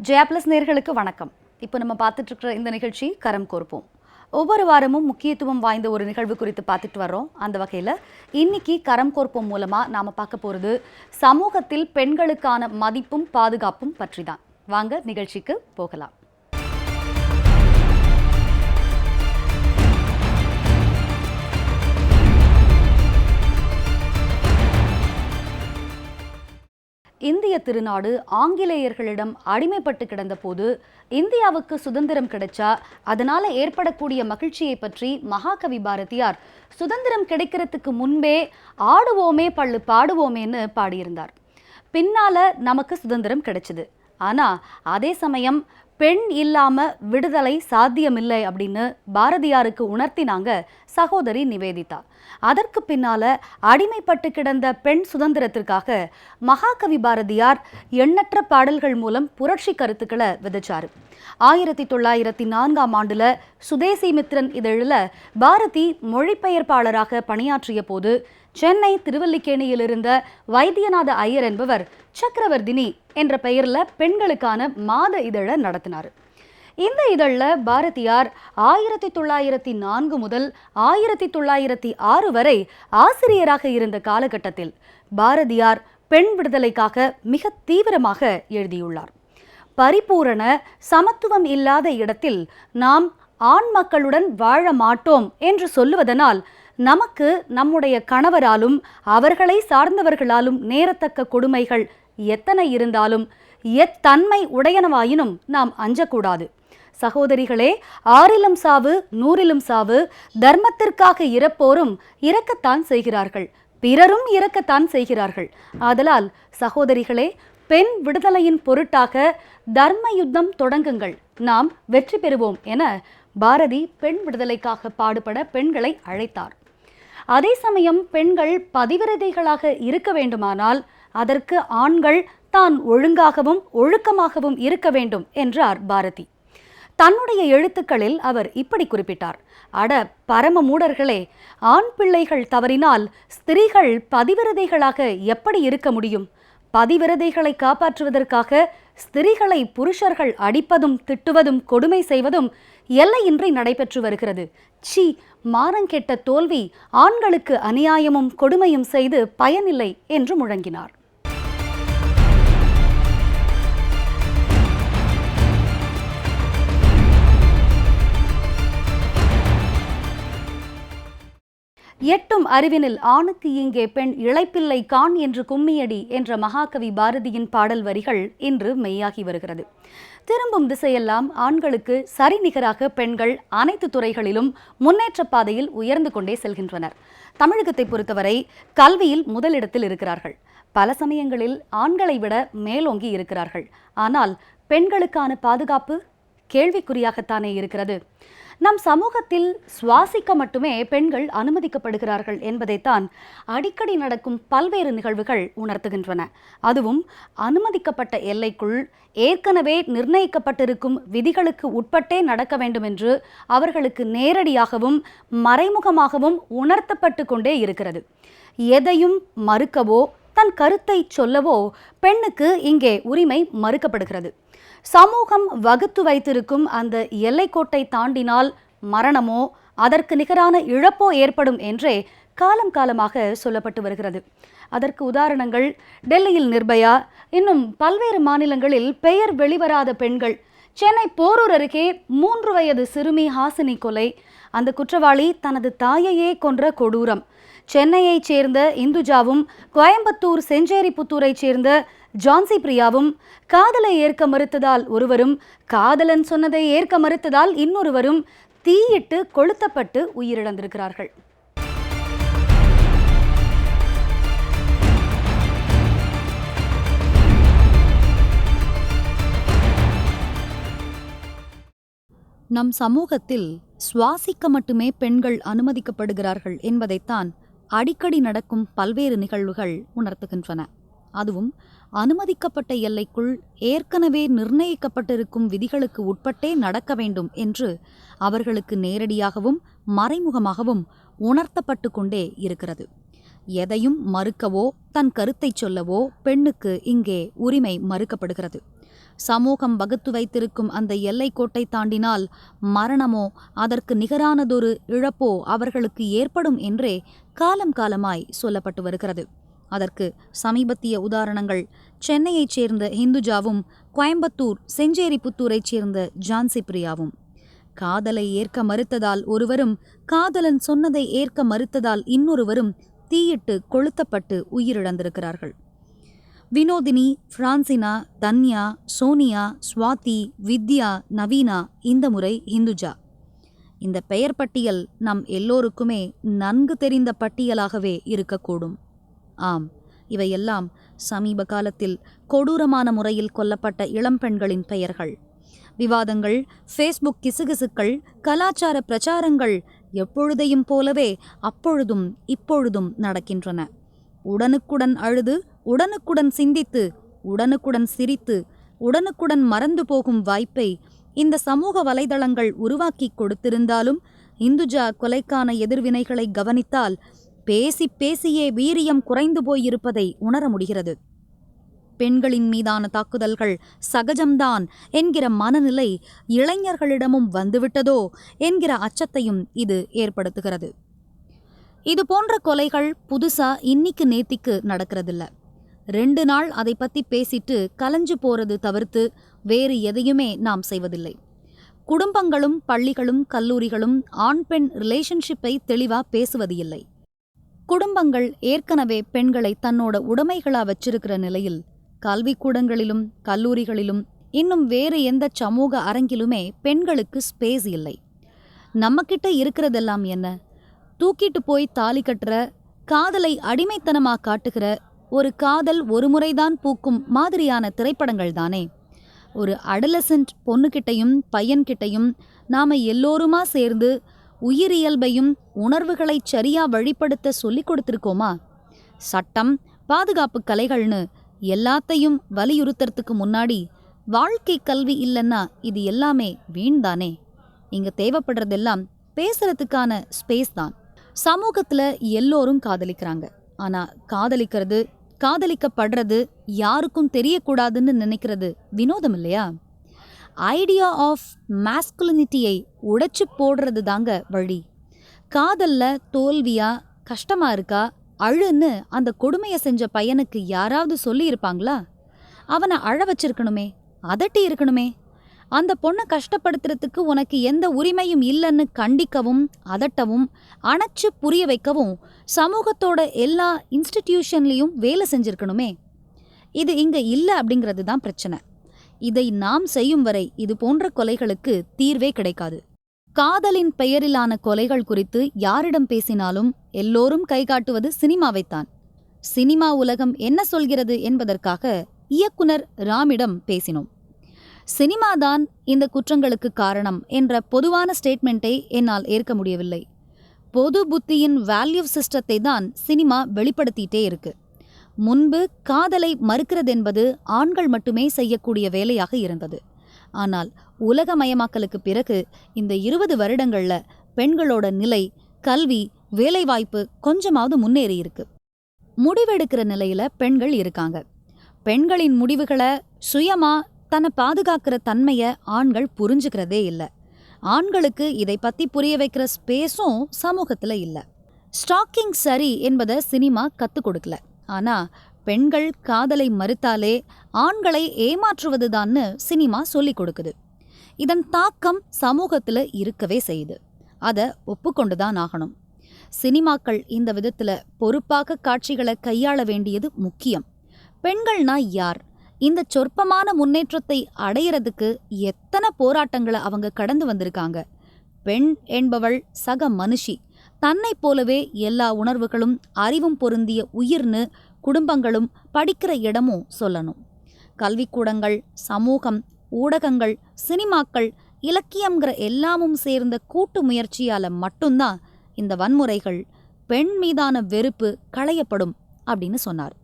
Jaya plus நேயர்களுக்கு வணக்கம். இப்போ நம்ம பார்த்துட்டு இருக்கிற இந்த நிகழ்ச்சி கரம் கோர்ப்போம். ஒவ்வொரு வாரமும் முக்கியத்துவம் வாய்ந்த ஒரு நிகழ்வு குறித்து பார்த்துட்டு வரோம். அந்த வகையில் இன்னைக்கு கரம் கோர்ப்போம் மூலமாக நாம் பார்க்க போகிறது சமூகத்தில் பெண்களுக்கான மதிப்பும் பாதுகாப்பும் பற்றி தான். வாங்க நிகழ்ச்சிக்கு போகலாம். இந்திய திருநாடு ஆங்கிலேயர்களிடம் அடிமைப்பட்டு கிடந்த போது இந்தியாவுக்கு சுதந்திரம் கிடைச்சா அதனால ஏற்படக்கூடிய மகிழ்ச்சியை பற்றி மகாகவி பாரதியார் சுதந்திரம் கிடைக்கிறதுக்கு முன்பே ஆடுவோமே பள்ளு பாடுவோமேன்னு பாடியிருந்தார். பின்னால நமக்கு சுதந்திரம் கிடைச்சது. ஆனா அதே சமயம் பெண் இல்லாம விடுதலை சாத்தியமில்லை அப்படின்னு பாரதியாருக்கு உணர்த்தினாங்க சகோதரி நிவேதிதா. அதற்கு பின்னால அடிமைப்பட்டு கிடந்த பெண் சுதந்திரத்திற்காக மகாகவி பாரதியார் எண்ணற்ற பாடல்கள் மூலம் புரட்சி கருத்துக்களை விதைச்சாரு. 1904 சுதேசி மித்ரன் இதழில் பாரதி மொழிபெயர்ப்பாளராக பணியாற்றிய போது சென்னை திருவல்லிக்கேணியில் இருந்த வைத்தியநாத ஐயர் என்பவர் சக்கரவர்த்தினி என்ற பெயர்ல பெண்களுக்கான மாத இதழை நடத்தினார். இந்த இதழில் பாரதியார் 1904 முதல் 1906 வரை ஆசிரியராக இருந்த காலகட்டத்தில் பாரதியார் பெண் விடுதலைக்காக மிக தீவிரமாக எழுதியுள்ளார். பரிபூரண சமத்துவம் இல்லாத இடத்தில் நாம் ஆண் மக்களுடன் வாழ மாட்டோம் என்று சொல்லுவதனால் நமக்கு நம்முடைய கணவராலும் அவர்களை சார்ந்தவர்களாலும் நேரத்தக்க கொடுமைகள் எத்தனை இருந்தாலும் எத்தன்மை உடையனவாயினும் நாம் அஞ்சக்கூடாது. சகோதரிகளே, 6லும் சாவு 100லும் சாவு, தர்மத்திற்காக இறப்போரும் இறக்கத்தான் செய்கிறார்கள், பிறரும் இறக்கத்தான் செய்கிறார்கள். ஆதலால் சகோதரிகளே, பெண் விடுதலையின் பொருட்டாக தர்ம யுத்தம் தொடங்குங்கள், நாம் வெற்றி பெறுவோம் என பாரதி பெண் விடுதலைக்காக பாடுபட பெண்களை அழைத்தார். அதே சமயம் பெண்கள் பதிவிரதைகளாக இருக்க வேண்டுமானால் அதற்கு ஆண்கள் தான் ஒழுங்காகவும் ஒழுக்கமாகவும் இருக்க வேண்டும் என்றார் பாரதி. தன்னுடைய எழுத்துக்களில் அவர் இப்படி குறிப்பிட்டார்: அட பரம மூடர்களே, ஆண் பிள்ளைகள் தவறினால் ஸ்திரீகள் பதிவிரதைகளாக எப்படி இருக்க முடியும்? பதிவிரதைகளை காப்பாற்றுவதற்காக ஸ்திரீகளை புருஷர்கள் அடிப்பதும் திட்டுவதும் கொடுமை செய்வதும் எல்லையின்றி நடைபெற்று வருகிறது. சி, மானங்கெட்ட தோல்வி, ஆண்களுக்கு அநியாயமும் கொடுமையும் செய்து பயனில்லை என்று முழங்கினார். எட்டும் அறிவினில் ஆணுக்கு இங்கே பெண் இளைப்பில்லை கான் என்று கும்மியடி என்ற மகாகவி பாரதியின் பாடல் வரிகள் இன்று மெய்யாகி வருகிறது. திரும்பும் திசையெல்லாம் ஆண்களுக்கு சரிநிகராக பெண்கள் அனைத்து துறைகளிலும் முன்னேற்ற பாதையில் உயர்ந்து கொண்டே செல்கின்றனர். தமிழகத்தை பொறுத்தவரை கல்வியில் முதலிடத்தில் இருக்கிறார்கள். பல சமயங்களில் ஆண்களை விட மேலோங்கி இருக்கிறார்கள். ஆனால் பெண்களுக்கான பாதுகாப்பு கேள்விக்குறியாகத்தானே இருக்கிறது. நம் சமூகத்தில் சுவாசிக்க மட்டுமே பெண்கள் அனுமதிக்கப்படுகிறார்கள் என்பதைத்தான் அடிக்கடி நடக்கும் பல்வேறு நிகழ்வுகள் உணர்த்துகின்றன. அதுவும் அனுமதிக்கப்பட்ட எல்லைக்குள் ஏற்கனவே நிர்ணயிக்கப்பட்டிருக்கும் விதிகளுக்கு உட்பட்டே நடக்க வேண்டும் என்று அவர்களுக்கு நேரடியாகவும் மறைமுகமாகவும் உணர்த்தப்பட்டு கொண்டே இருக்கிறது. எதையும் மறுக்கவோ தன் கருத்தை சொல்லவோ பெண்ணுக்கு இங்கே உரிமை மறுக்கப்படுகிறது. சமூகம் வகுத்து வைத்திருக்கும் அந்த எல்லைக்கோட்டை தாண்டினால் மரணமோ அதற்கு நிகரான இழப்போ ஏற்படும் என்றே காலம் காலமாக சொல்லப்பட்டு வருகிறது. அதற்கு உதாரணங்கள் டெல்லியில் நிர்பயா, இன்னும் பல்வேறு மாநிலங்களில் பெயர் வெளிவராத பெண்கள், சென்னை போரூர் அருகே 3 வயது சிறுமி ஹாசினி கொலை, அந்த குற்றவாளி தனது தாயையே கொன்ற கொடூரம், சென்னையைச் சேர்ந்த இந்துஜாவும் கோயம்புத்தூர் செஞ்சேரிப்புத்தூரை சேர்ந்த ஜான்சி பிரியாவும் காதலை ஏற்க மறுத்ததால் ஒருவரும், காதலன் சொன்னதை ஏற்க மறுத்ததால் இன்னொருவரும் தீயிட்டு கொளுத்தப்பட்டு உயிரிழந்திருக்கிறார்கள். நம் சமூகத்தில் சுவாசிக்க மட்டுமே பெண்கள் அனுமதிக்கப்படுகிறார்கள் என்பதைத்தான் அடிக்கடி நடக்கும் பல்வேறு நிகழ்வுகள் உணர்த்துகின்றன. அதுவும் அனுமதிக்கப்பட்ட எல்லைக்குள் ஏற்கனவே நிர்ணயிக்கப்பட்டிருக்கும் விதிகளுக்கு உட்பட்டே நடக்க வேண்டும் என்று அவர்களுக்கு நேரடியாகவும் மறைமுகமாகவும் உணர்த்தப்பட்டு கொண்டே இருக்கிறது. எதையும் மறுக்கவோ தன் கருத்தை சொல்லவோ பெண்ணுக்கு இங்கே உரிமை மறுக்கப்படுகிறது. சமூகம் வகுத்து வைத்திருக்கும் அந்த எல்லைக்கோட்டை தாண்டினால் மரணமோ அதற்கு நிகரானதொரு இழப்போ அவர்களுக்கு ஏற்படும் என்றே காலம் காலமாய் சொல்லப்பட்டு வருகிறது. அதற்கு சமீபத்திய உதாரணங்கள் சென்னையைச் சேர்ந்த ஹிந்துஜாவும் கோயம்புத்தூர் செஞ்சேரிப்புத்தூரைச் சேர்ந்த ஜான்சி பிரியாவும். காதலை ஏற்க மறுத்ததால் ஒருவரும், காதலன் சொன்னதை ஏற்க மறுத்ததால் இன்னொருவரும் தீயிட்டு கொளுத்தப்பட்டு உயிரிழந்திருக்கிறார்கள். வினோதினி, பிரான்சினா, தன்யா, சோனியா, ஸ்வாதி, வித்யா, நவீனா, இந்த முறை ஹிந்துஜா. இந்த பெயர் பட்டியல் நம் எல்லோருக்குமே நன்கு தெரிந்த பட்டியலாகவே இருக்கக்கூடும். ஆம், இவையெல்லாம் சமீப காலத்தில் கொடூரமான முறையில் கொல்லப்பட்ட இளம்பெண்களின் பெயர்கள். விவாதங்கள், ஃபேஸ்புக் கிசுகிசுக்கள், கலாச்சார பிரச்சாரங்கள் எப்பொழுதையும் போலவே அப்பொழுதும் இப்பொழுதும் நடக்கின்றன. உடனுக்குடன் அழுது, உடனுக்குடன் சிந்தித்து, உடனுக்குடன் சிரித்து, உடனுக்குடன் மறந்து போகும் வாய்ப்பை இந்த சமூக வலைதளங்கள் உருவாக்கி கொடுத்திருந்தாலும் இந்துஜா கொலைக்கான எதிர்வினைகளை கவனித்தால் பேசி பேசியே வீரியம் குறைந்து போயிருப்பதை உணர முடிகிறது. பெண்களின் மீதான தாக்குதல்கள் சகஜம்தான் என்கிற மனநிலை இளைஞர்களிடமும் வந்துவிட்டதோ என்கிற அச்சத்தையும் இது ஏற்படுத்துகிறது. இது போன்ற கொலைகள் புதுசா இன்னிக்கு நேத்திக்கு நடக்கிறதில்ல. 2 நாள் அதை பற்றி பேசிட்டு கலைஞ்சு போறது தவிர்த்து வேறு எதையுமே நாம் செய்வதில்லை. குடும்பங்களும் பள்ளிகளும் கல்லூரிகளும் ஆண் பெண் ரிலேஷன்ஷிப்பை தெளிவா பேசுவது இல்லை. குடும்பங்கள் ஏற்கனவே பெண்களை தன்னோட உடைமைகளா வச்சிருக்கிற நிலையில் கல்விக்கூடங்களிலும் கல்லூரிகளிலும் இன்னும் வேறு எந்த சமூக அரங்கிலுமே பெண்களுக்கு ஸ்பேஸ் இல்லை. நம்மக்கிட்ட இருக்கிறதெல்லாம் என்ன? தூக்கிட்டு போய் தாலி கட்டுற, காதலை அடிமைத்தனமாக காட்டுகிற, ஒரு காதல் ஒரு முறைதான் பூக்கும் மாதிரியான திரைப்படங்கள் தானே. ஒரு அடலசன்ட் பொண்ணுக்கிட்டையும் பையன்கிட்டையும் நாம எல்லோருமா சேர்ந்து உயிரியல்பையும் உணர்வுகளை சரியா வழிப்படுத்த சொல்லிக் கொடுத்துருக்கோமா? சட்டம், பாதுகாப்பு கலைகள்னு எல்லாத்தையும் வலியுறுத்துறதுக்கு முன்னாடி வாழ்க்கை கல்வி இல்லைன்னா இது எல்லாமே வீண்தானே. இங்க தேவைப்படுறதெல்லாம் பேசுறதுக்கான ஸ்பேஸ் தான். சமூகத்துல எல்லோரும் காதலிக்கிறாங்க. ஆனா காதலிக்கிறது, காதலிக்கப்படுறது யாருக்கும் தெரியக்கூடாதுன்னு நினைக்கிறது வினோதம் இல்லையா? ஐடியா ஆஃப் மாஸ்குலினிட்டியை உடைச்சு போடுறது தாங்க வழி. காதல்ல தோல்வியா, கஷ்டமா இருக்கா, அழுன்னு அந்த கொடுமையை செஞ்ச பையனுக்கு யாராவது சொல்லி இருப்பாங்களா? அவனை அழ வச்சிருக்கணுமே, அதட்டி இருக்கணுமே. அந்த பொண்ணை கஷ்டப்படுத்துறதுக்கு உனக்கு எந்த உரிமையும் இல்லைன்னு கண்டிக்கவும் அதட்டவும் அணைச்சு புரிய வைக்கவும் சமூகத்தோட எல்லா இன்ஸ்டிடியூஷன்லேயும் வேலை செஞ்சிருக்கணுமே. இது இங்க இல்லை அப்படிங்கிறது தான் பிரச்சனை. இதை நாம் செய்யும் வரை இது போன்ற கொலைகளுக்கு தீர்வே கிடைக்காது. காதலின் பெயரிலான கொலைகள் குறித்து யாரிடம் பேசினாலும் எல்லோரும் கைகாட்டுவது சினிமாவைத்தான். சினிமா உலகம் என்ன சொல்கிறது என்பதற்காக இயக்குனர் ராமிடம் பேசினோம். சினிமாதான் இந்த குற்றங்களுக்கு காரணம் என்ற பொதுவான ஸ்டேட்மெண்ட்டை என்னால் ஏற்க முடியவில்லை. பொது புத்தியின் வேல்யூ சிஸ்டத்தை தான் சினிமா வெளிப்படுத்திட்டே இருக்கு. முன்பு காதலை மறுக்கிறதென்பது ஆண்கள் மட்டுமே செய்யக்கூடிய வேலையாக இருந்தது. ஆனால் உலகமயமாக்கலுக்கு பிறகு இந்த 20 வருடங்கள்ல பெண்களோட நிலை, கல்வி, வேலைவாய்ப்பு கொஞ்சமாவது முன்னேறி இருக்கு. முடிவெடுக்கிற நிலையில பெண்கள் இருக்காங்க. பெண்களின் முடிவுகளை சுயமா தன்னை பாதுகாக்கிற தன்மையை ஆண்கள் புரிஞ்சுக்கிறதே இல்லை. ஆண்களுக்கு இதை பற்றி புரிய வைக்கிற ஸ்பேஸும் சமூகத்தில் இல்லை. ஸ்டாக்கிங் சரி என்பதை சினிமா கற்றுக் கொடுக்கல. ஆனால் பெண்கள் காதலை மறுத்தாலே ஆண்களை ஏமாற்றுவதுதான்னு சினிமா சொல்லிக் கொடுக்குது. இதன் தாக்கம் சமூகத்தில் இருக்கவே செய்யுது. அதை ஒப்புக்கொண்டுதான் ஆகணும். சினிமாக்கள் இந்த விதத்தில் பொறுப்பாக காட்சிகளை கையாள வேண்டியது முக்கியம். பெண்கள்னா யார்? இந்த சொற்பமான முன்னேற்றத்தை அடையிறதுக்கு எத்தனை போராட்டங்களை அவங்க கடந்து வந்திருக்காங்க. பெண் என்பவள் சக மனுஷி. தன்னை போலவே எல்லா உணர்வுகளும் அறிவும் பொருந்திய உயிர்னு குடும்பங்களும் படிக்கிற இடமும் சொல்லணும். கல்விக்கூடங்கள், சமூகம், ஊடகங்கள், சினிமாக்கள், இலக்கியங்கிற எல்லாமும் சேர்ந்த கூட்டு முயற்சியால மட்டும்தான் இந்த வன்முறைகள், பெண் மீதான வெறுப்பு களையப்படும் அப்படின்னு சொன்னார்.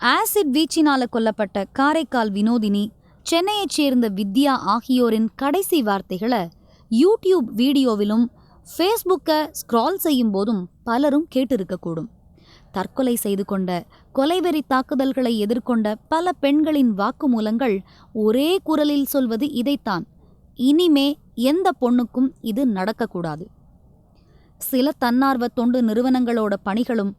ஆசிட் வீச்சினால கொல்லப்பட்ட காரைக்கால் வினோதினி, சென்னையைச் சேர்ந்த வித்யா ஆகியோரின் கடைசி வார்த்தைகளை யூடியூப் வீடியோவிலும் ஃபேஸ்புக்கை ஸ்க்ரால் செய்யும் போதும் பலரும் கேட்டிருக்கக்கூடும். தற்கொலை செய்து கொண்ட, கொலைவெறி தாக்குதல்களை எதிர்கொண்ட பல பெண்களின் வாக்குமூலங்கள் ஒரே குரலில் சொல்வது இதைத்தான்: இனிமே எந்த பொண்ணுக்கும் இது நடக்கக்கூடாது. சில தன்னார்வ தொண்டு நிறுவனங்களோட பணிகளும்,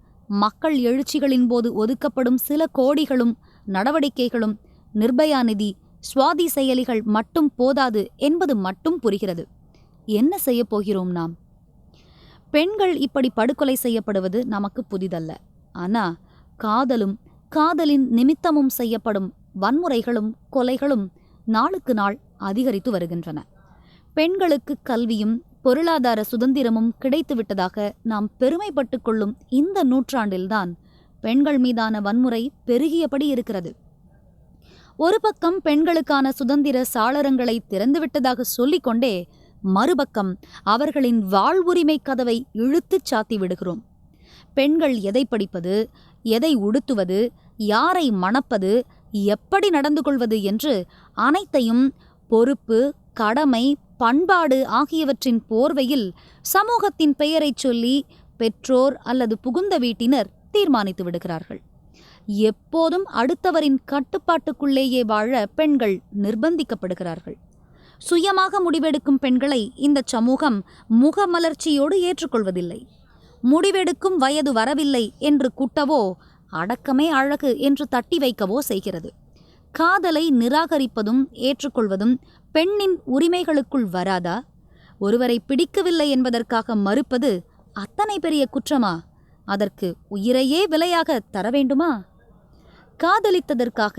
மக்கள் எழுச்சிகளின் போது ஒதுக்கப்படும் சில கோடிகளும் நடவடிக்கைகளும், நிர்பயா நிதி, சுவாதி செயலிகள் மட்டும் போதாது என்பது மட்டும் புரிகிறது. என்ன செய்ய போகிறோம் நாம்? பெண்கள் இப்படி படுகொலை செய்யப்படுவது நமக்கு புதிதல்ல. ஆனா காதலும் காதலின் நிமித்தமும் செய்யப்படும் வன்முறைகளும் கொலைகளும் நாளுக்கு நாள் அதிகரித்து வருகின்றன. பெண்களுக்கு கல்வியும் பொருளாதார சுதந்திரமும் கிடைத்துவிட்டதாக நாம் பெருமைப்பட்டு கொள்ளும் இந்த நூற்றாண்டில்தான் பெண்கள் மீதான வன்முறை பெருகியபடி இருக்கிறது. ஒரு பக்கம் பெண்களுக்கான சுதந்திர சாளரங்களை திறந்துவிட்டதாக சொல்லிக்கொண்டே, மறுபக்கம் அவர்களின் வாழ்வுரிமை கதவை இழுத்துச் சாத்தி விடுகிறோம். பெண்கள் எதை படிப்பது, எதை உடுத்துவது, யாரை மணப்பது, எப்படி நடந்து கொள்வது என்று அனைத்தையும் பொறுப்பு, கடமை, பண்பாடு ஆகியவற்றின் போர்வையில் சமூகத்தின் பெயரைச் சொல்லி பெற்றோர் அல்லது புகுந்த வீட்டினர் தீர்மானித்து விடுகிறார்கள். எப்போதும் அடுத்தவரின் கட்டுப்பாட்டுக்குள்ளேயே வாழ பெண்கள் நிர்பந்திக்கப்படுகிறார்கள். சுயமாக முடிவெடுக்கும் பெண்களை இந்த சமூகம் முகமலர்ச்சியோடு ஏற்றுக்கொள்வதில்லை. முடிவெடுக்கும் வயது வரவில்லை என்று குட்டவோ, அடக்கமே அழகு என்று தட்டி வைக்கவோ செய்கிறது. காதலை நிராகரிப்பதும் ஏற்றுக்கொள்வதும் பெண்ணின் உரிமைகளுக்குள் வராதா? ஒருவரை பிடிக்கவில்லை என்பதற்காக மறுப்பது அத்தனை பெரிய குற்றமா? அதற்கு உயிரையே விலையாக தர வேண்டுமா? காதலித்ததற்காக,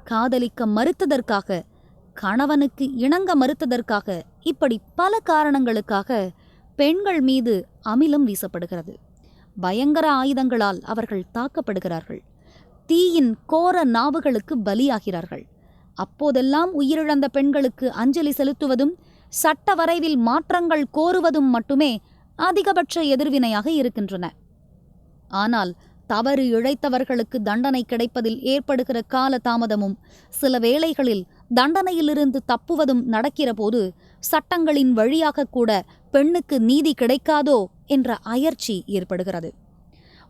காதலிக்க மறுத்ததற்காக, கணவனுக்கு இணங்க மறுத்ததற்காக, இப்படி பல காரணங்களுக்காக பெண்கள் மீது அமிலம் வீசப்படுகிறது. பயங்கர ஆயுதங்களால் அவர்கள் தாக்கப்படுகிறார்கள். தீயின் கோர நாவுகளுக்கு பலியாகிறார்கள். அப்போதெல்லாம் உயிரிழந்த பெண்களுக்கு அஞ்சலி செலுத்துவதும் சட்ட வரைவில் மாற்றங்கள் கோருவதும் மட்டுமே அதிகபட்ச எதிர்வினையாக இருக்கின்றன. ஆனால் தவறு இழைத்தவர்களுக்கு தண்டனை கிடைப்பதில் ஏற்படுகிற கால தாமதமும், சில வேளைகளில் தண்டனையிலிருந்து தப்புவதும் நடக்கிற போது சட்டங்களின் வழியாக கூட பெண்ணுக்கு நீதி கிடைக்காதோ என்ற அயர்ச்சி ஏற்படுகிறது.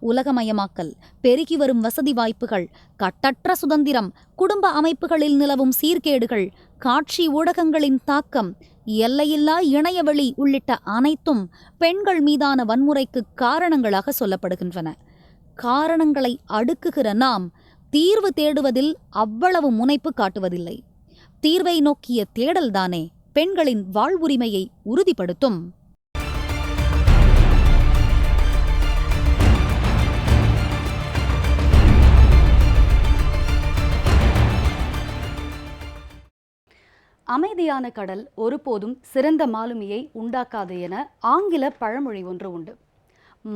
உலகமயமாக்கல், பெருகி வரும் வசதி வாய்ப்புகள், கட்டற்ற சுதந்திரம், குடும்ப அமைப்புகளில் நிலவும் சீர்கேடுகள், காட்சி ஊடகங்களின் தாக்கம், எல்லையில்லா இணையவெளி உள்ளிட்ட அனைத்தும் பெண்கள் மீதான வன்முறைக்கு காரணங்களாக சொல்லப்படுகின்றன. காரணங்களை அடுக்குகிற நாம் தீர்வு தேடுவதில் அவ்வளவு முனைப்பு காட்டுவதில்லை. தீர்வை நோக்கிய தேடல்தானே பெண்களின் வாழ்வுரிமையை உறுதிப்படுத்தும். அமைதியான கடல் ஒருபோதும் சிறந்த மாலுமியை உண்டாக்காது என ஆங்கில பழமொழி ஒன்று உண்டு.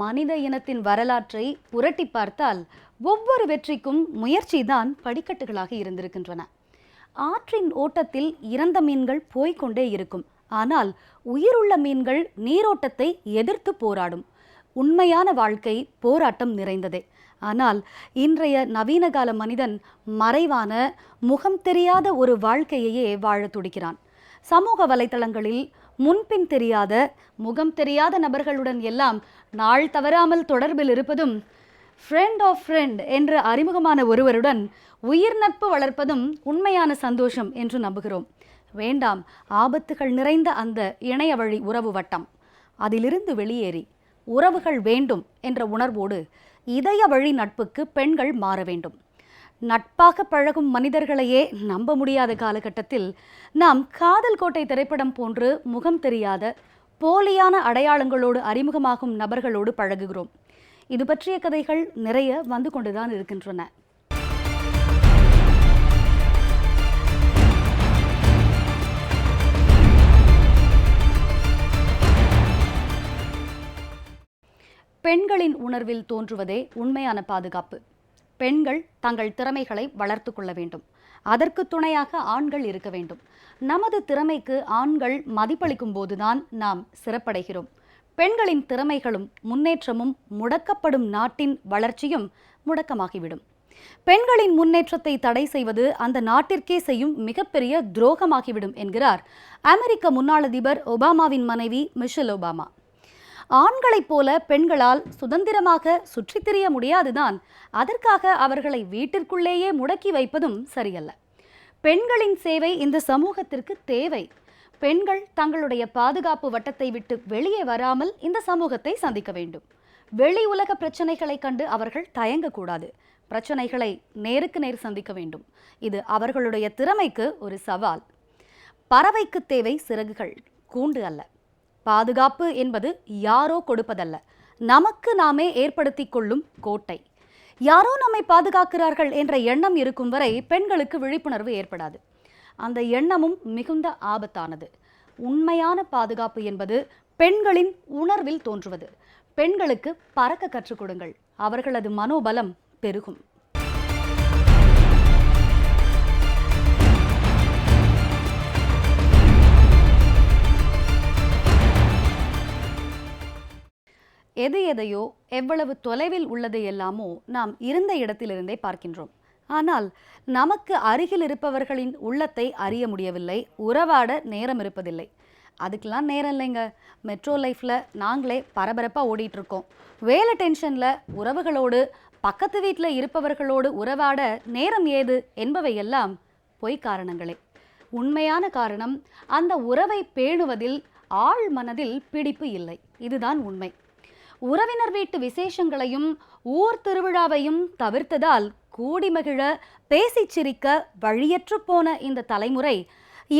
மனித இனத்தின் வரலாற்றை புரட்டி பார்த்தால் ஒவ்வொரு வெற்றிக்கும் முயற்சிதான் படிக்கட்டுகளாக இருந்திருக்கின்றன. ஆற்றின் ஓட்டத்தில் இறந்த மீன்கள் போய்கொண்டே இருக்கும். ஆனால் உயிருள்ள மீன்கள் நீரோட்டத்தை எதிர்த்து போராடும். உண்மையான வாழ்க்கை போராட்டம் நிறைந்ததே. ஆனால் இன்றைய நவீன கால மனிதன் மறைவான, முகம் தெரியாத ஒரு வாழ்க்கையையே வாழ துடிக்கிறான். சமூக வலைத்தளங்களில் முன்பின் தெரியாத, முகம் தெரியாத நபர்களுடன் எல்லாம் நாள் தவறாமல் தொடர்பில் இருப்பதும், ஃப்ரெண்ட் ஆஃப் ஃப்ரெண்ட் என்ற அறிமுகமான ஒருவருடன் உயிர் நட்பு வளர்ப்பதும் உண்மையான சந்தோஷம் என்று நம்புகிறோம். வேண்டாம் ஆபத்துகள் நிறைந்த அந்த இணைய வழி உறவு வட்டம். அதிலிருந்து வெளியேறி உறவுகள் வேண்டும் என்ற உணர்வோடு இதய வழி நட்புக்கு பெண்கள் மாற வேண்டும். நட்பாக பழகும் மனிதர்களையே நம்ப முடியாத காலகட்டத்தில் நாம் காதல் கோட்டை திரைப்படம் போன்று முகம் தெரியாத, போலியான அடையாளங்களோடு அறிமுகமாகும் நபர்களோடு பழகுகிறோம். இது பற்றிய கதைகள் நிறைய வந்து கொண்டுதான் இருக்கின்றன. பெண்களின் உணர்வில் தோன்றுவதே உண்மையான பாதுகாப்பு. பெண்கள் தங்கள் திறமைகளை வளர்த்து கொள்ள வேண்டும். அதற்கு துணையாக ஆண்கள் இருக்க வேண்டும். நமது திறமைக்கு ஆண்கள் மதிப்பளிக்கும் போதுதான் நாம் சிறப்படைகிறோம். பெண்களின் திறமைகளும் முன்னேற்றமும் முடக்கப்படும் நாட்டின் வளர்ச்சியும் முடக்கமாகிவிடும். பெண்களின் முன்னேற்றத்தை தடை செய்வது அந்த நாட்டிற்கே செய்யும் மிகப்பெரிய துரோகமாகிவிடும் என்கிறார் அமெரிக்க முன்னாள் அதிபர் ஒபாமாவின் மனைவி மிஷேல் ஒபாமா. ஆண்களைப் போல பெண்களால் சுதந்திரமாக சுற்றித் திரிய முடியாதுதான். அதற்காக அவர்களை வீட்டிற்குள்ளேயே முடக்கி வைப்பதும் சரியல்ல. பெண்களின் சேவை இந்த சமூகத்திற்கு தேவை. பெண்கள் தங்களுடைய பாதுகாப்பு வட்டத்தை விட்டு வெளியே வராமல் இந்த சமூகத்தை சந்திக்க வேண்டும். வெளி உலக பிரச்சனைகளை கண்டு அவர்கள் தயங்கக்கூடாது. பிரச்சனைகளை நேருக்கு நேர் சந்திக்க வேண்டும். இது அவர்களுடைய திறமைக்கு ஒரு சவால். பறவைக்கு தேவை சிறகுகள், கூண்டு அல்ல. பாதுகாப்பு என்பது யாரோ கொடுப்பதல்ல, நமக்கு நாமே ஏற்படுத்தி கொள்ளும் கோட்டை. யாரோ நம்மை பாதுகாக்கிறார்கள் என்ற எண்ணம் இருக்கும் வரை பெண்களுக்கு விழிப்புணர்வு ஏற்படாது. அந்த எண்ணமும் மிகுந்த ஆபத்தானது. உண்மையான பாதுகாப்பு என்பது பெண்களின் உணர்வில் தோன்றுவது. பெண்களுக்கு பறக்க கற்றுக் கொடுங்கள், அவர்களது மனோபலம் பெருகும். எது எதையோ எவ்வளவு தொலைவில் உள்ளது எல்லாமோ நாம் இருந்த இடத்திலிருந்தே பார்க்கின்றோம். ஆனால் நமக்கு அருகில் இருப்பவர்களின் உள்ளத்தை அறிய முடியவில்லை, உறவாட நேரம் இருப்பதில்லை. அதுக்கெல்லாம் நேரம் இல்லைங்க. மெட்ரோ லைஃப்பில் நாங்களே பரபரப்பாக ஓடிட்டுருக்கோம். வேலை டென்ஷனில் உறவுகளோடு, பக்கத்து வீட்டில் இருப்பவர்களோடு உறவாட நேரம் ஏது என்பவையெல்லாம் பொய் காரணங்களே. உண்மையான காரணம், அந்த உறவை பேணுவதில் ஆழ் மனதில் பிடிப்பு இல்லை. இதுதான் உண்மை. உறவினர் வீட்டு விசேஷங்களையும் ஊர் திருவிழாவையும் தவிர்த்ததால் கூடி மகிழ, பேசிச் சிரிக்க வழியற்று போன இந்த தலைமுறை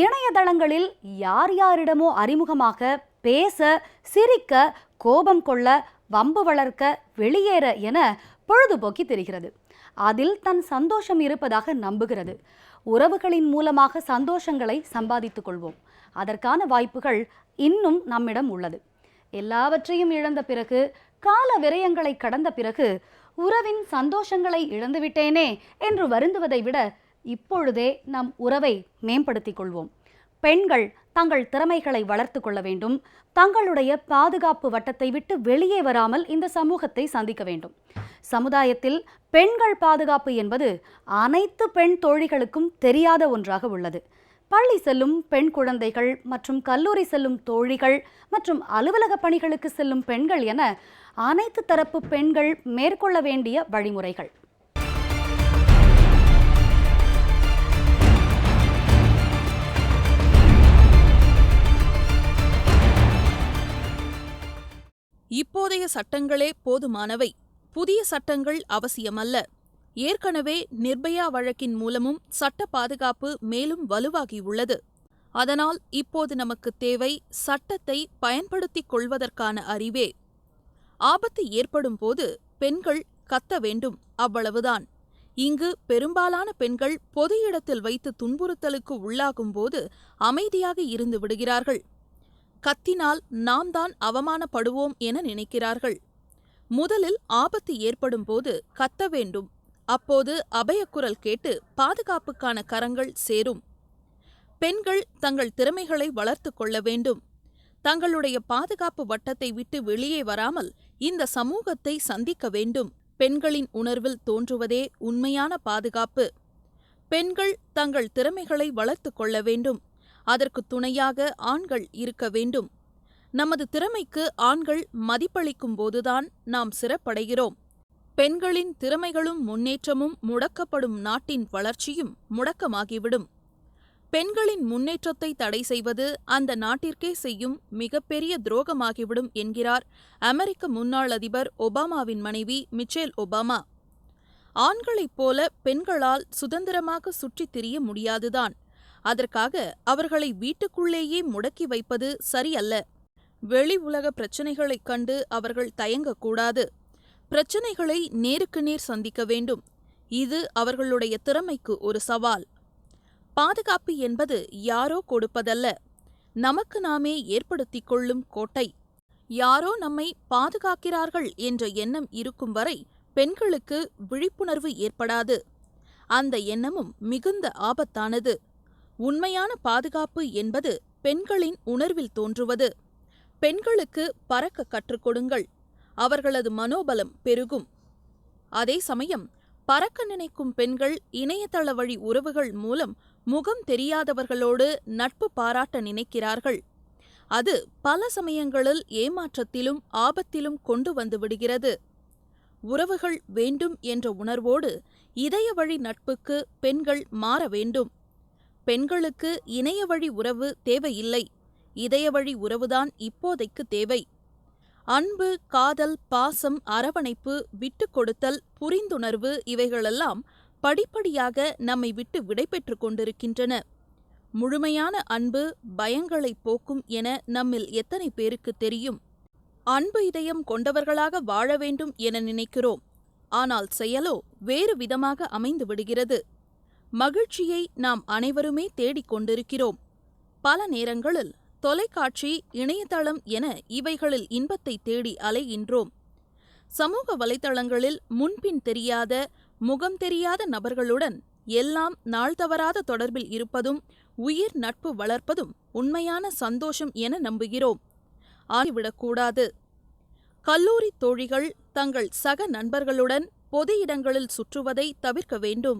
இணையதளங்களில் யார் யாரிடமோ அறிமுகமாக, பேச, சிரிக்க, கோபம் கொள்ள, வம்பு வளர்க்க, வெளியேற என பொழுதுபோக்கி தெரிகிறது. அதில் தன் சந்தோஷம் இருப்பதாக நம்புகிறது. உறவுகளின் மூலமாக சந்தோஷங்களை சம்பாதித்துக் கொள்வோம். அதற்கான வாய்ப்புகள் இன்னும் நம்மிடம் உள்ளது. எல்லாவற்றையும் இழந்த பிறகு, கால விரயங்களை கடந்த பிறகு, உறவின் சந்தோஷங்களை இழந்துவிட்டேனே என்று வருந்துவதை விட இப்பொழுதே நம் உறவை மேம்படுத்திக் கொள்வோம். பெண்கள் தங்கள் திறமைகளை வளர்த்து கொள்ள வேண்டும். தங்களுடைய பாதுகாப்பு வட்டத்தை விட்டு வெளியே வராமல் இந்த சமூகத்தை சந்திக்க வேண்டும். சமுதாயத்தில் பெண்கள் பாதுகாப்பு என்பது அனைத்து பெண் தோழிகளுக்கும் தெரியாத ஒன்றாக உள்ளது. பள்ளி செல்லும் பெண் குழந்தைகள் மற்றும் கல்லூரி செல்லும் தோழிகள் மற்றும் அலுவலக பணிகளுக்கு செல்லும் பெண்கள் என அனைத்து தரப்பு பெண்கள் மேற்கொள்ள வேண்டிய வழிமுறைகள். இப்போதைய சட்டங்களே போதுமானவை. புதிய சட்டங்கள் அவசியமல்ல. ஏற்கனவே நிர்பயா வழக்கின் மூலமும் சட்ட பாதுகாப்பு மேலும் வலுவாகியுள்ளது. அதனால் இப்போது நமக்கு தேவை சட்டத்தை பயன்படுத்திக் கொள்வதற்கான அறிவே. ஆபத்து ஏற்படும் போது பெண்கள் கத்த வேண்டும், அவ்வளவுதான். இங்கு பெரும்பாலான பெண்கள் பொது இடத்தில் வைத்து துன்புறுத்தலுக்கு உள்ளாகும் போது அமைதியாக இருந்து விடுகிறார்கள். கத்தினால் நாம் தான் அவமானப்படுவோம் என நினைக்கிறார்கள். முதலில் ஆபத்து ஏற்படும் போது கத்த வேண்டும். அப்போது அபயக்குரல் கேட்டு பாதுகாப்புக்கான கரங்கள் சேரும். பெண்கள் தங்கள் திறமைகளை வளர்த்து கொள்ள வேண்டும். தங்களுடைய பாதுகாப்பு வட்டத்தை விட்டு வெளியே வராமல் இந்த சமூகத்தை சந்திக்க வேண்டும். பெண்களின் உணர்வில் தோன்றுவதே உண்மையான பாதுகாப்பு. பெண்கள் தங்கள் திறமைகளை வளர்த்து கொள்ள வேண்டும். அதற்கு துணையாக ஆண்கள் இருக்க வேண்டும். நமது திறமைக்கு ஆண்கள் மதிப்பளிக்கும் போதுதான் நாம் சிறப்படைகிறோம். பெண்களின் திறமைகளும் முன்னேற்றமும் முடக்கப்படும் நாட்டின் வளர்ச்சியும் முடக்கமாகிவிடும். பெண்களின் முன்னேற்றத்தை தடை செய்வது அந்த நாட்டிற்கே செய்யும் மிகப்பெரிய துரோகமாகிவிடும் என்கிறார் அமெரிக்க முன்னாள் அதிபர் ஒபாமாவின் மனைவி மிச்சேல் ஒபாமா. ஆண்களைப் போல பெண்களால் சுதந்திரமாக சுற்றித் திரிய முடியாதுதான். அதற்காக அவர்களை வீட்டுக்குள்ளேயே முடக்கி வைப்பது சரியல்ல. வெளி உலக பிரச்சினைகளைக் கண்டு அவர்கள் தயங்கக்கூடாது. பிரச்சினைகளை நேருக்கு நேர் சந்திக்க வேண்டும். இது அவர்களுடைய திறமைக்கு ஒரு சவால். பாதுகாப்பு என்பது யாரோ கொடுப்பதல்ல, நமக்கு நாமே ஏற்படுத்திக் கொள்ளும் கோட்டை. யாரோ நம்மை பாதுகாக்கிறார்கள் என்ற எண்ணம் இருக்கும் வரை பெண்களுக்கு விழிப்புணர்வு ஏற்படாது. அந்த எண்ணமும் மிகுந்த ஆபத்தானது. உண்மையான பாதுகாப்பு என்பது பெண்களின் உணர்வில் தோன்றுவது. பெண்களுக்கு பறக்க கற்றுக் கொடுங்கள், அவர்களது மனோபலம் பெருகும். அதே சமயம் பறக்க நினைக்கும் பெண்கள் இணையதள வழி உறவுகள் மூலம் முகம் தெரியாதவர்களோடு நட்பு பாராட்ட நினைக்கிறார்கள். அது பல சமயங்களில் ஏமாற்றத்திலும் ஆபத்திலும் கொண்டு வந்து விடுகிறது. உறவுகள் வேண்டும் என்ற உணர்வோடு இதய வழி நட்புக்கு பெண்கள் மாற வேண்டும். பெண்களுக்கு இணைய வழி உறவு தேவையில்லை, இதய வழி உறவுதான் இப்போதைக்கு தேவை. அன்பு, காதல், பாசம், அரவணைப்பு, விட்டு கொடுத்தல், புரிந்துணர்வு இவைகளெல்லாம் படிப்படியாக நம்மை விட்டு விடைபெற்றுக் கொண்டிருக்கின்றன. முழுமையான அன்பு பயங்களை போக்கும் என நம்மில் எத்தனை பேருக்கு தெரியும்? அன்பு இதயம் கொண்டவர்களாக வாழ வேண்டும் என நினைக்கிறோம். ஆனால் செயலோ வேறு விதமாக அமைந்து விடுகிறது. மகிழ்ச்சியை நாம் அனைவருமே தேடிக் கொண்டிருக்கிறோம். பல நேரங்களில் தொலைக்காட்சி, இணையதளம் என இவைகளில் இன்பத்தை தேடி அலைகின்றோம். சமூக வலைதளங்களில் முன்பின் தெரியாத, முகம் தெரியாத நபர்களுடன் எல்லாம் நாள் தவறாத தொடர்பில் இருப்பதும், உயிர் நட்பு வளர்ப்பதும் உண்மையான சந்தோஷம் என நம்புகிறோம். ஆகிவிடக்கூடாது. கல்லூரி தோழிகள் தங்கள் சக நண்பர்களுடன் பொது இடங்களில் சுற்றுவதை தவிர்க்க வேண்டும்.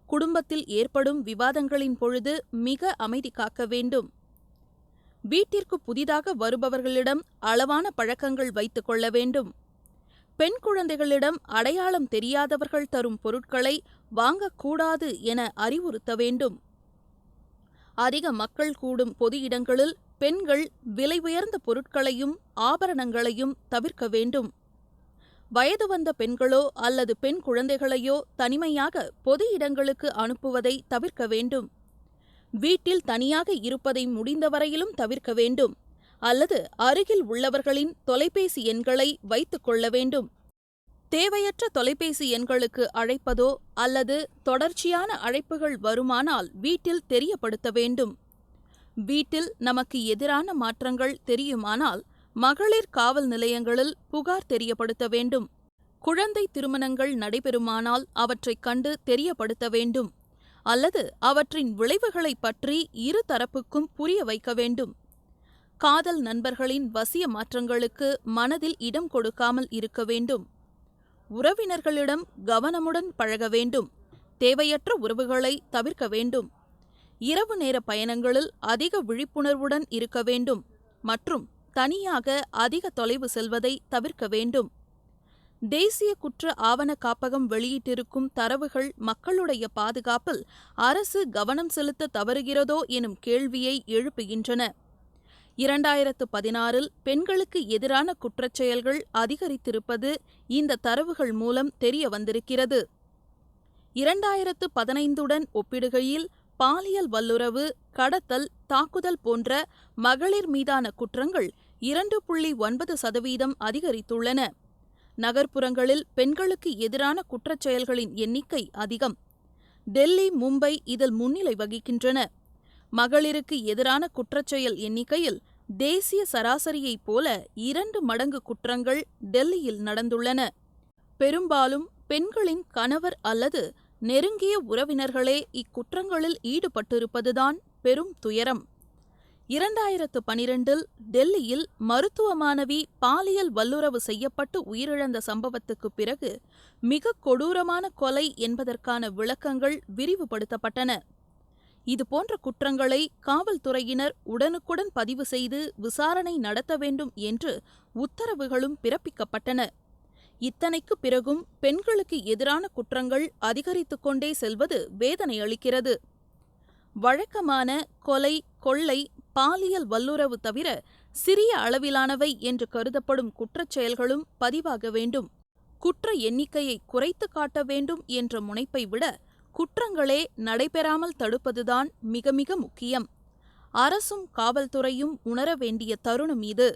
குடும்பத்தில் ஏற்படும் விவாதங்களின் பொழுது மிக அமைதி காக்க வேண்டும். வீட்டிற்கு புதிதாக வருபவர்களிடம் அளவான பழக்கங்கள் வைத்துக் கொள்ள வேண்டும். பெண் குழந்தைகளிடம் அடையாளம் தெரியாதவர்கள் தரும் பொருட்களை வாங்கக்கூடாது என அறிவுறுத்த வேண்டும். அதிக மக்கள் கூடும் பொது இடங்களில் பெண்கள் விலை உயர்ந்த பொருட்களையும் ஆபரணங்களையும் தவிர்க்க வேண்டும். வயது வந்த பெண்களோ அல்லது பெண் குழந்தைகளையோ தனிமையாக பொது இடங்களுக்கு அனுப்புவதை தவிர்க்க வேண்டும். வீட்டில் தனியாக இருப்பதை முடிந்தவரையிலும் தவிர்க்க வேண்டும். அல்லது அருகில் உள்ளவர்களின் தொலைபேசி எண்களை வைத்துக் கொள்ள வேண்டும். தேவையற்ற தொலைபேசி எண்களுக்கு அழைப்பதோ அல்லது தொடர்ச்சியான அழைப்புகள் வருமானால் வீட்டில் தெரியப்படுத்த வேண்டும். வீட்டில் நமக்கு எதிரான மாற்றங்கள் தெரியுமானால் மகளிர் காவல் நிலையங்களில் புகார் தெரியப்படுத்த வேண்டும். குழந்தை திருமணங்கள் நடைபெறுமானால் அவற்றைக் கண்டு தெரியப்படுத்த வேண்டும். அல்லது அவற்றின் விளைவுகளை பற்றி இரு தரப்புக்கும் புரிய வைக்க வேண்டும். காதல் நண்பர்களின் வசிய மாற்றங்களுக்கு மனதில் இடம் கொடுக்காமல் இருக்க வேண்டும். உறவினர்களிடம் கவனமுடன் பழக வேண்டும். தேவையற்ற உறவுகளை தவிர்க்க வேண்டும். இரவு நேர பயணங்களில் அதிக விழிப்புணர்வுடன் இருக்க வேண்டும். மற்றும் தனியாக அதிக தொலைவு செல்வதை தவிர்க்க வேண்டும். தேசிய குற்ற ஆவண காப்பகம் வெளியிட்டிருக்கும் தரவுகள் மக்களுடைய பாதுகாப்பில் அரசு கவனம் செலுத்த தவறுகிறதோ எனும் கேள்வியை எழுப்புகின்றன. 2016 பெண்களுக்கு எதிரான குற்றச்செயல்கள் அதிகரித்திருப்பது இந்த தரவுகள் மூலம் தெரிய வந்திருக்கிறது. 2015 ஒப்பிடுகையில் பாலியல் வல்லுறவு, கடத்தல், தாக்குதல் போன்ற மகளிர் மீதான குற்றங்கள் 2.9% அதிகரித்துள்ளன. நகர்ப்புறங்களில் பெண்களுக்கு எதிரான குற்றச்செயல்களின் எண்ணிக்கை அதிகம். டெல்லி, மும்பை இதில் முன்னிலை வகிக்கின்றன. மகளிருக்கு எதிரான குற்றச்செயல் எண்ணிக்கையில் தேசிய சராசரியைப் போல 2 மடங்கு குற்றங்கள் டெல்லியில் நடந்துள்ளன. பெரும்பாலும் பெண்களின் கணவர் அல்லது நெருங்கிய உறவினர்களே இக்குற்றங்களில் ஈடுபட்டிருப்பதுதான் பெரும் துயரம். 2012 டெல்லியில் மருத்துவ மாணவி பாலியல் வல்லுறவு செய்யப்பட்டு உயிரிழந்த சம்பவத்துக்கு பிறகு மிக கொடூரமான கொலை என்பதற்கான விளக்கங்கள் விரிவுபடுத்தப்பட்டன. இதுபோன்ற குற்றங்களை காவல்துறையினர் உடனுக்குடன் பதிவு செய்து விசாரணை நடத்த வேண்டும் என்று உத்தரவுகளும் பிறப்பிக்கப்பட்டன. இத்தனைக்கு பிறகும் பெண்களுக்கு எதிரான குற்றங்கள் அதிகரித்துக் கொண்டே செல்வது வேதனை அளிக்கிறது. வழக்கமான கொலை, கொள்ளை, பாலியல் வல்லுறவு தவிர சிறிய அளவிலானவை என்று கருதப்படும் குற்றச்செயல்களும் பதிவாக வேண்டும். குற்ற எண்ணிக்கையை குறைத்து காட்ட வேண்டும் என்ற முனைப்பை விட குற்றங்களே நடைபெறாமல் தடுப்பதுதான் மிக மிக முக்கியம். அரசும் காவல்துறையும் உணர வேண்டிய தருணம் இது.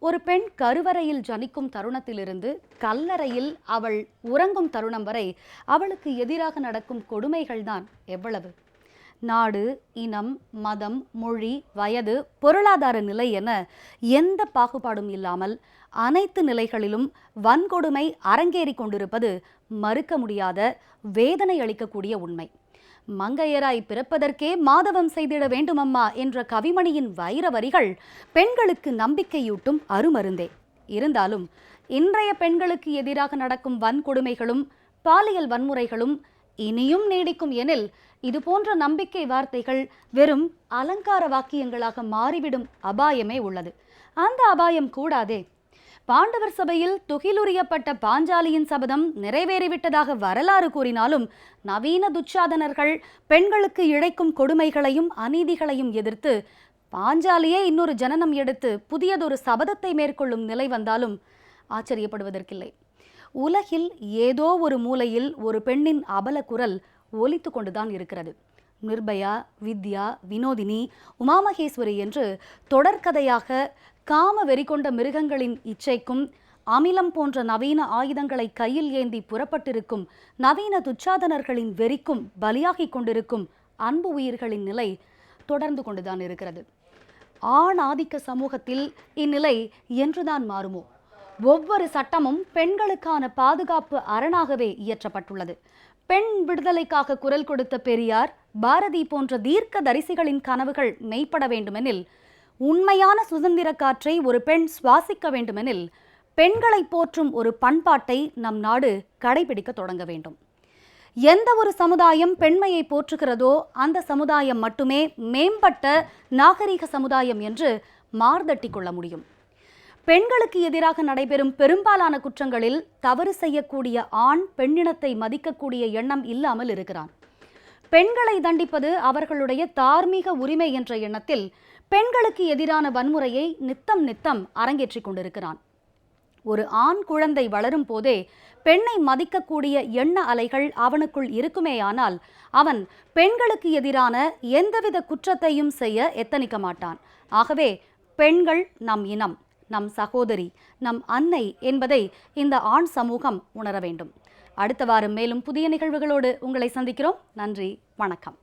ஒரு பெண் கருவறையில் ஜனிக்கும் தருணத்திலிருந்து கல்லறையில் அவள் உறங்கும் தருணம் வரை அவளுக்கு எதிராக நடக்கும் கொடுமைகள்தான் எவ்வளவு! நாடு, இனம், மதம், மொழி, வயது, பொருளாதார நிலை என எந்த பாகுபாடும் இல்லாமல் அனைத்து நிலைகளிலும் வன்கொடுமை அரங்கேறி கொண்டிருப்பது மறுக்க முடியாத, வேதனை அளிக்கக்கூடிய உண்மை. மங்கையராய் பிறப்பதற்கே மாதவம் செய்திட வேண்டுமம்மா என்ற கவிமணியின் வைர வரிகள் பெண்களுக்கு நம்பிக்கையூட்டும் அருமருந்தே. இருந்தாலும் இன்றைய பெண்களுக்கு எதிராக நடக்கும் வன்கொடுமைகளும் பாலியல் வன்முறைகளும் இனியும் நீடிக்கும் எனில் இதுபோன்ற நம்பிக்கை வார்த்தைகள் வெறும் அலங்கார வாக்கியங்களாக மாறிவிடும் அபாயமே உள்ளது. அந்த அபாயம் கூடாதே. பாண்டவர் சபையில் துகிலுரியப்பட்ட பாஞ்சாலியின் சபதம் நிறைவேறிவிட்டதாக வரலாறு கூறினாலும் நவீன துச்சாதனர்கள் பெண்களுக்கு இழைக்கும் கொடுமைகளையும் அநீதிகளையும் எதிர்த்து பாஞ்சாலியே இன்னொரு ஜனனம் எடுத்து புதியதொரு சபதத்தை மேற்கொள்ளும் நிலை வந்தாலும் ஆச்சரியப்படுவதற்கில்லை. உலகில் ஏதோ ஒரு மூலையில் ஒரு பெண்ணின் அபல குரல் ஒலித்து கொண்டுதான் இருக்கிறது. நிர்பயா, வித்யா, வினோதினி, உமாமகேஸ்வரி என்று தொடர்கதையாக காம வெறி கொண்ட மிருகங்களின் இச்சைக்கும் அமிலம் போன்ற நவீன ஆயுதங்களை கையில் ஏந்தி புறப்பட்டிருக்கும் நவீன துச்சாதனர்களின் வெறிக்கும் பலியாகி கொண்டிருக்கும் அன்பு உயிர்களின் நிலை தொடர்ந்து கொண்டுதான் இருக்கிறது. ஆண் ஆதிக்க சமூகத்தில் இந்நிலை என்றுதான் மாறுமோ? ஒவ்வொரு சட்டமும் பெண்களுக்கான பாதுகாப்பு அரணாகவே இயற்றப்பட்டுள்ளது. பெண் விடுதலைக்காக குரல் கொடுத்த பெரியார், பாரதி போன்ற தீர்க்க தரிசிகளின் கனவுகள் மெய்ப்பட வேண்டுமெனில், உண்மையான சுதந்திர காற்றை ஒரு பெண் சுவாசிக்க வேண்டுமெனில், பெண்களை போற்றும் ஒரு பண்பாட்டை நம் நாடு கடைபிடிக்க தொடங்க வேண்டும். எந்த ஒரு சமுதாயம் பெண்மையை போற்றுகிறதோ அந்த சமுதாயம் மட்டுமே மேம்பட்ட நாகரிக சமுதாயம் என்று மார்தட்டி கொள்ள முடியும். பெண்களுக்கு எதிராக நடைபெறும் பெரும்பாலான குற்றங்களில் தவறு செய்யக்கூடிய ஆண் பெண்ணினத்தை மதிக்கக்கூடிய எண்ணம் இல்லாமல் இருக்கிறான். பெண்களை தண்டிப்பது அவர்களுடைய தார்மீக உரிமை என்ற எண்ணத்தில் பெண்களுக்கு எதிரான வன்முறையை நித்தம் அரங்கேற்றிக் கொண்டிருக்கிறான். ஒரு ஆண் குழந்தை வளரும் போதே பெண்ணை மதிக்கக்கூடிய எண்ண அலைகள் அவனுக்குள் இருக்குமேயானால் அவன் பெண்களுக்கு எதிரான எந்தவித குற்றத்தையும் செய்ய எத்தனிக்க மாட்டான். ஆகவே பெண்கள் நம் இனம், நம் சகோதரி, நம் அன்னை என்பதை இந்த ஆண் சமூகம் உணர வேண்டும். அடுத்த வாரம் மேலும் புதிய நிகழ்வுகளோடு உங்களை சந்திக்கிறோம். நன்றி, வணக்கம்.